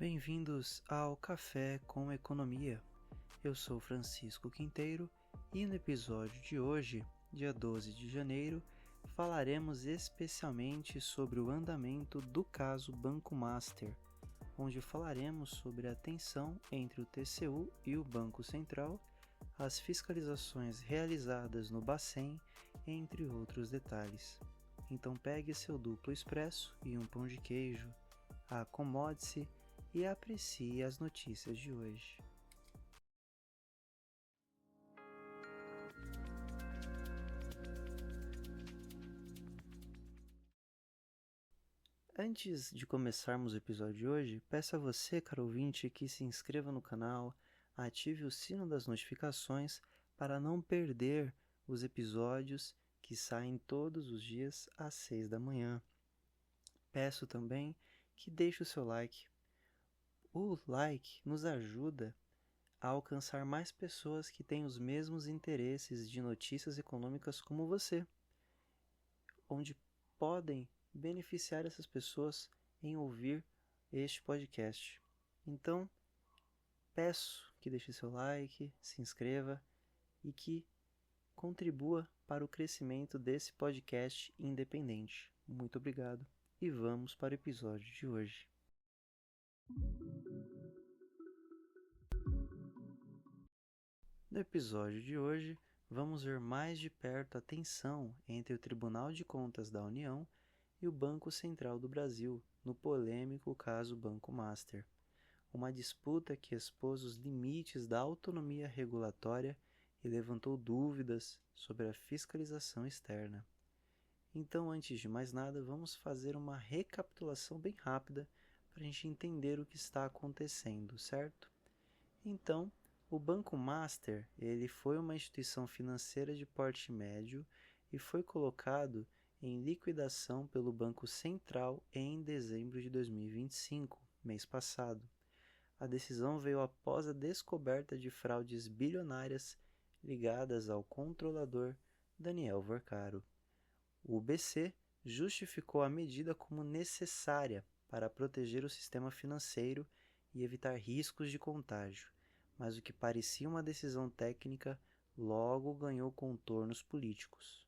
Bem-vindos ao Café com Economia. Eu sou Francisco Quinteiro e no episódio de hoje, dia 12 de janeiro, falaremos especialmente sobre o andamento do caso Banco Master, onde falaremos sobre a tensão entre o TCU e o Banco Central, as fiscalizações realizadas no Bacen, entre outros detalhes. Então pegue seu duplo expresso e um pão de queijo, acomode-se e aprecie as notícias de hoje. Antes de começarmos o episódio de hoje, peço a você, caro ouvinte, que se inscreva no canal, ative o sino das notificações para não perder os episódios que saem todos os dias às 6 da manhã. Peço também que deixe o seu like. O like nos ajuda a alcançar mais pessoas que têm os mesmos interesses de notícias econômicas como você, onde podem beneficiar essas pessoas em ouvir este podcast. Então, peço que deixe seu like, se inscreva e que contribua para o crescimento desse podcast independente. Muito obrigado e vamos para o episódio de hoje. No episódio de hoje, vamos ver mais de perto a tensão entre o Tribunal de Contas da União e o Banco Central do Brasil no polêmico caso Banco Master, uma disputa que expôs os limites da autonomia regulatória e levantou dúvidas sobre a fiscalização externa. Então, antes de mais nada, vamos fazer uma recapitulação bem rápida para a gente entender o que está acontecendo, certo? Então, o Banco Master ele foi uma instituição financeira de porte médio e foi colocado em liquidação pelo Banco Central em dezembro de 2025, mês passado. A decisão veio após a descoberta de fraudes bilionárias ligadas ao controlador Daniel Vorcaro. O BC justificou a medida como necessária para proteger o sistema financeiro e evitar riscos de contágio, mas o que parecia uma decisão técnica logo ganhou contornos políticos.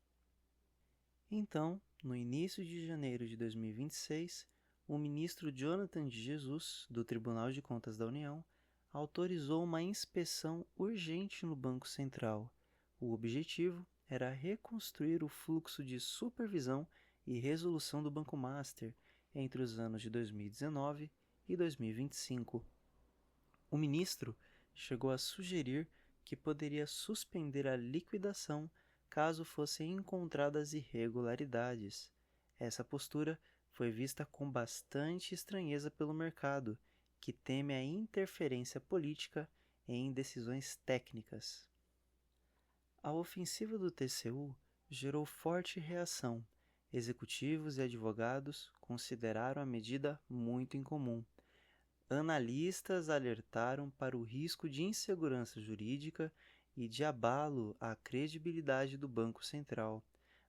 Então, no início de janeiro de 2026, o ministro Jonathan de Jesus, do Tribunal de Contas da União, autorizou uma inspeção urgente no Banco Central. O objetivo era reconstruir o fluxo de supervisão e resolução do Banco Master entre os anos de 2019 e 2025. O ministro chegou a sugerir que poderia suspender a liquidação caso fossem encontradas irregularidades. Essa postura foi vista com bastante estranheza pelo mercado, que teme a interferência política em decisões técnicas. A ofensiva do TCU gerou forte reação. Executivos e advogados consideraram a medida muito incomum. Analistas alertaram para o risco de insegurança jurídica e de abalo à credibilidade do Banco Central.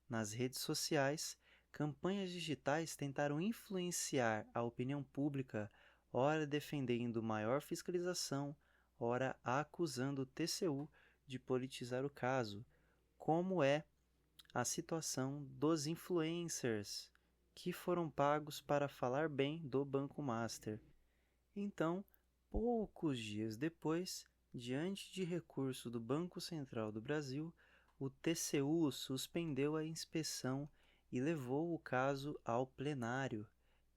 Nas redes sociais, campanhas digitais tentaram influenciar a opinião pública, ora defendendo maior fiscalização, ora acusando o TCU de politizar o caso, como é a situação dos influencers, que foram pagos para falar bem do Banco Master. Então, poucos dias depois, diante de recurso do Banco Central do Brasil, o TCU suspendeu a inspeção e levou o caso ao plenário.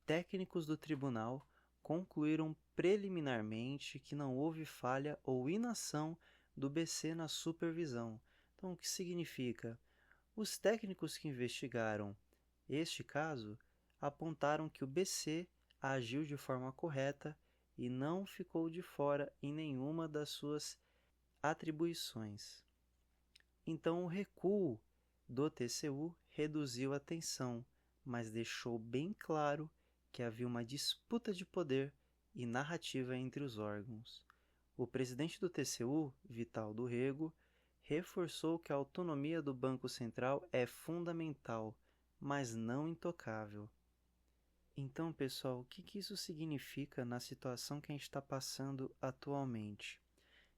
Técnicos do tribunal concluíram preliminarmente que não houve falha ou inação do BC na supervisão. Então, o que significa? Os técnicos que investigaram este caso apontaram que o BC agiu de forma correta e não ficou de fora em nenhuma das suas atribuições. Então, o recuo do TCU reduziu a tensão, mas deixou bem claro que havia uma disputa de poder e narrativa entre os órgãos. O presidente do TCU, Vital do Rego, reforçou que a autonomia do Banco Central é fundamental, mas não intocável. Então, pessoal, o que isso significa na situação que a gente está passando atualmente?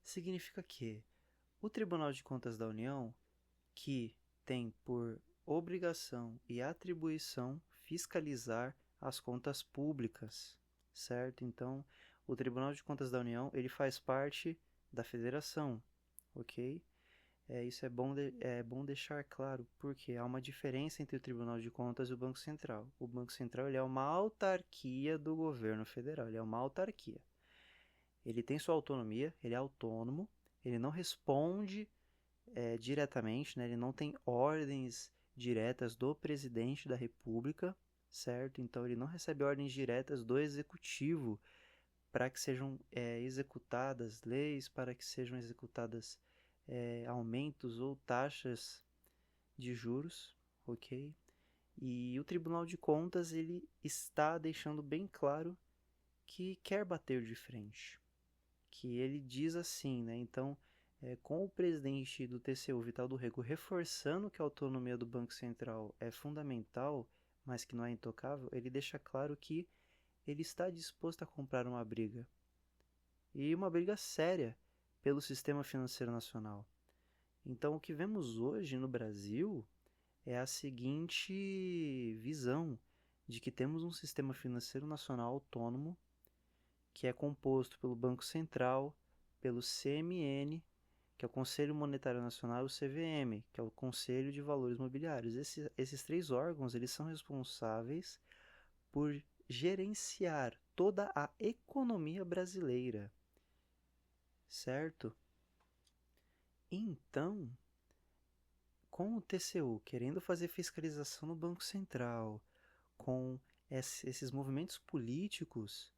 Significa que o Tribunal de Contas da União, que tem por obrigação e atribuição fiscalizar as contas públicas, certo? Então, o Tribunal de Contas da União, ele faz parte da federação, ok? Isso é bom deixar claro, porque há uma diferença entre o Tribunal de Contas e o Banco Central. O Banco Central ele é uma autarquia do governo federal, ele é uma autarquia. Ele tem sua autonomia, ele é autônomo, ele não responde diretamente, né? Ele não tem ordens diretas do presidente da República, certo? Então ele não recebe ordens diretas do executivo para que sejam executadas leis, para que sejam executadas aumentos ou taxas de juros, ok? E o Tribunal de Contas ele está deixando bem claro que quer bater de frente, que ele diz assim, né? Então, com o presidente do TCU, Vital do Rego, reforçando que a autonomia do Banco Central é fundamental, mas que não é intocável, ele deixa claro que ele está disposto a comprar uma briga, e uma briga séria pelo sistema financeiro nacional. Então, o que vemos hoje no Brasil é a seguinte visão de que temos um sistema financeiro nacional autônomo que é composto pelo Banco Central, pelo CMN, que é o Conselho Monetário Nacional, e o CVM, que é o Conselho de Valores Mobiliários. Esses três órgãos eles são responsáveis por gerenciar toda a economia brasileira, certo? Então, com o TCU querendo fazer fiscalização no Banco Central, com esses movimentos políticos,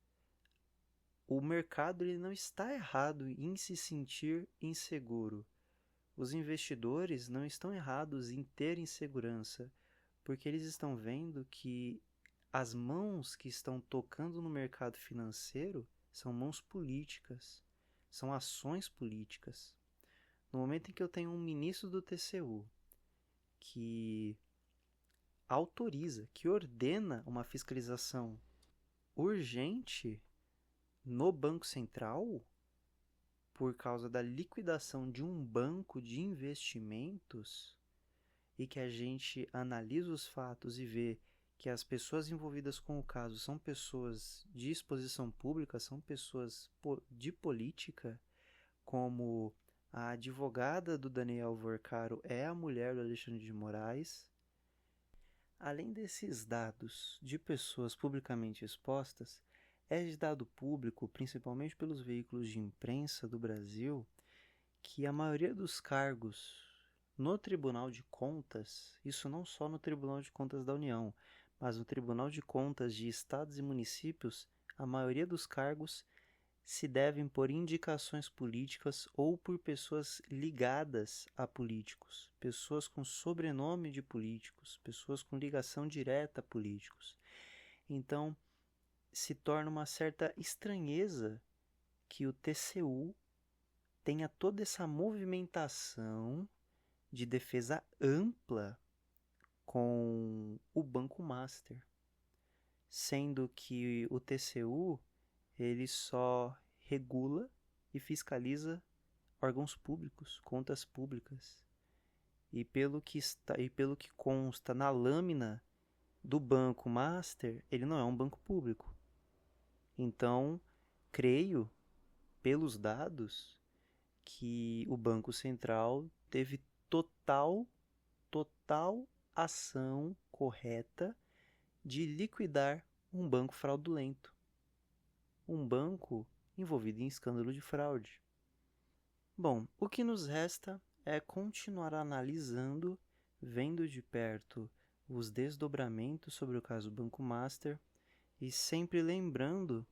o mercado ele não está errado em se sentir inseguro. Os investidores não estão errados em ter insegurança, porque eles estão vendo que as mãos que estão tocando no mercado financeiro são mãos políticas, são ações políticas. No momento em que eu tenho um ministro do TCU que autoriza, que ordena uma fiscalização urgente no Banco Central, por causa da liquidação de um banco de investimentos, e que a gente analisa os fatos e vê que as pessoas envolvidas com o caso são pessoas de exposição pública, são pessoas de política, como a advogada do Daniel Vorcaro é a mulher do Alexandre de Moraes. Além desses dados de pessoas publicamente expostas, é de dado público, principalmente pelos veículos de imprensa do Brasil, que a maioria dos cargos no Tribunal de Contas, isso não só no Tribunal de Contas da União, mas no Tribunal de Contas de Estados e Municípios, a maioria dos cargos se devem por indicações políticas ou por pessoas ligadas a políticos, pessoas com sobrenome de políticos, pessoas com ligação direta a políticos. Então, se torna uma certa estranheza que o TCU tenha toda essa movimentação de defesa ampla com o Banco Master, sendo que o TCU ele só regula e fiscaliza órgãos públicos, contas públicas. E pelo que consta na lâmina do Banco Master, ele não é um banco público. Então, creio, pelos dados, que o Banco Central teve total ação correta de liquidar um banco fraudulento, um banco envolvido em escândalo de fraude. Bom, o que nos resta é continuar analisando, vendo de perto os desdobramentos sobre o caso Banco Master e sempre lembrando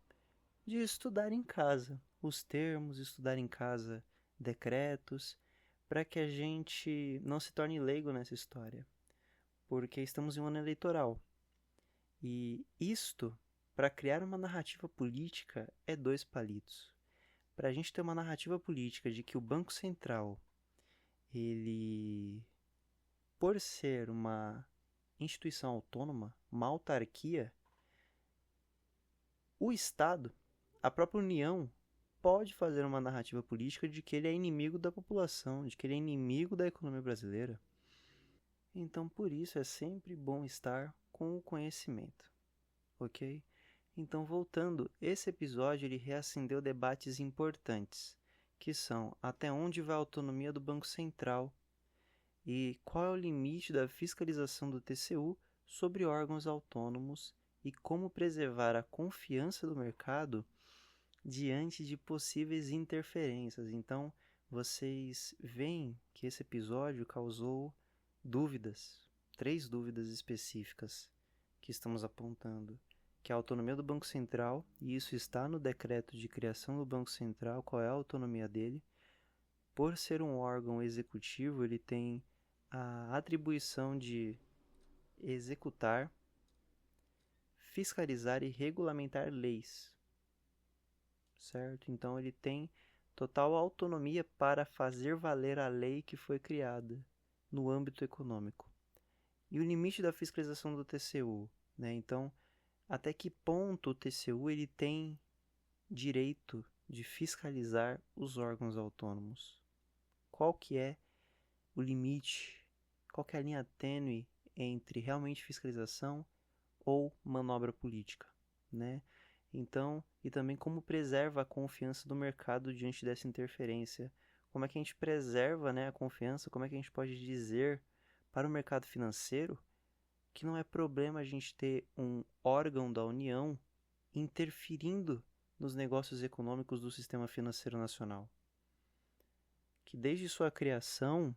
de estudar em casa os termos, estudar em casa decretos, para que a gente não se torne leigo nessa história, porque estamos em um ano eleitoral. E isto, para criar uma narrativa política, é dois palitos. Para a gente ter uma narrativa política de que o Banco Central, ele, por ser uma instituição autônoma, uma autarquia, o Estado, a própria União, pode fazer uma narrativa política de que ele é inimigo da população, de que ele é inimigo da economia brasileira. Então, por isso, é sempre bom estar com o conhecimento, ok? Então, voltando, esse episódio ele reacendeu debates importantes, que são até onde vai a autonomia do Banco Central e qual é o limite da fiscalização do TCU sobre órgãos autônomos e como preservar a confiança do mercado diante de possíveis interferências. Então, vocês veem que esse episódio causou dúvidas, 3 dúvidas específicas que estamos apontando, que é a autonomia do Banco Central, e isso está no decreto de criação do Banco Central, qual é a autonomia dele. Por ser um órgão executivo, ele tem a atribuição de executar, fiscalizar e regulamentar leis, certo? Então ele tem total autonomia para fazer valer a lei que foi criada no âmbito econômico. E o limite da fiscalização do TCU, né? Então, até que ponto o TCU ele tem direito de fiscalizar os órgãos autônomos? Qual que é o limite? Qual que é a linha tênue entre realmente fiscalização ou manobra política, né? Então, e também como preserva a confiança do mercado diante dessa interferência. Como é que a gente preserva, né, a confiança? Como é que a gente pode dizer para o mercado financeiro que não é problema a gente ter um órgão da União interferindo nos negócios econômicos do sistema financeiro nacional? Que desde sua criação,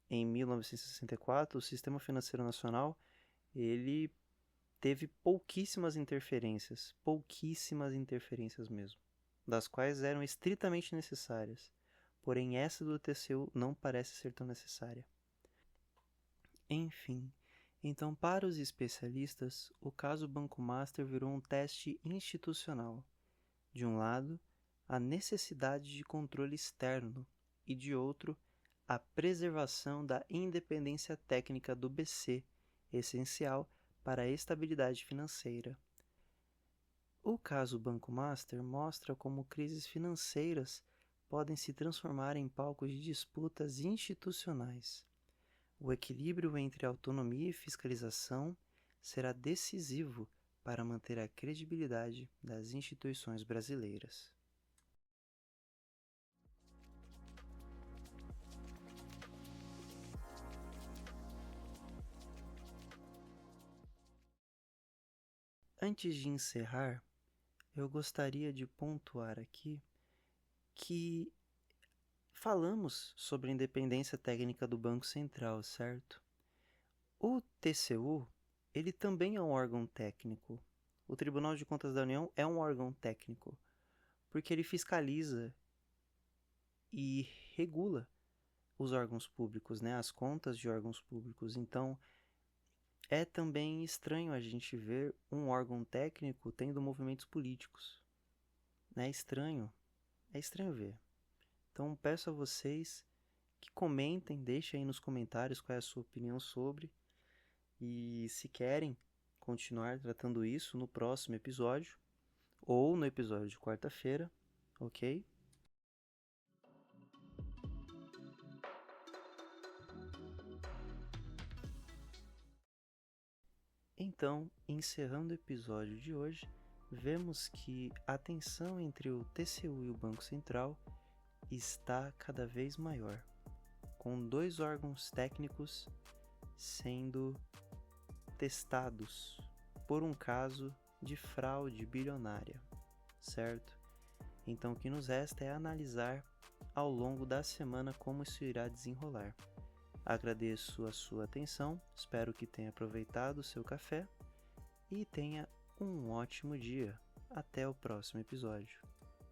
em 1964, o sistema financeiro nacional, ele teve pouquíssimas interferências mesmo, das quais eram estritamente necessárias. Porém, essa do TCU não parece ser tão necessária. Enfim, então para os especialistas, o caso Banco Master virou um teste institucional. De um lado, a necessidade de controle externo e de outro, a preservação da independência técnica do BC, essencial para a estabilidade financeira. O caso Banco Master mostra como crises financeiras podem se transformar em palcos de disputas institucionais. O equilíbrio entre autonomia e fiscalização será decisivo para manter a credibilidade das instituições brasileiras. Antes de encerrar, eu gostaria de pontuar aqui que falamos sobre a independência técnica do Banco Central, certo? O TCU, ele também é um órgão técnico. O Tribunal de Contas da União é um órgão técnico, porque ele fiscaliza e regula os órgãos públicos, né? As contas de órgãos públicos. Então, é também estranho a gente ver um órgão técnico tendo movimentos políticos. É estranho ver. Então, peço a vocês que comentem, deixem aí nos comentários qual é a sua opinião sobre, e se querem continuar tratando isso no próximo episódio, ou no episódio de quarta-feira, ok? Então, encerrando o episódio de hoje, vemos que a tensão entre o TCU e o Banco Central está cada vez maior, com 2 órgãos técnicos sendo testados por um caso de fraude bilionária, certo? Então, o que nos resta é analisar ao longo da semana como isso irá desenrolar. Agradeço a sua atenção, espero que tenha aproveitado o seu café e tenha um ótimo dia. Até o próximo episódio.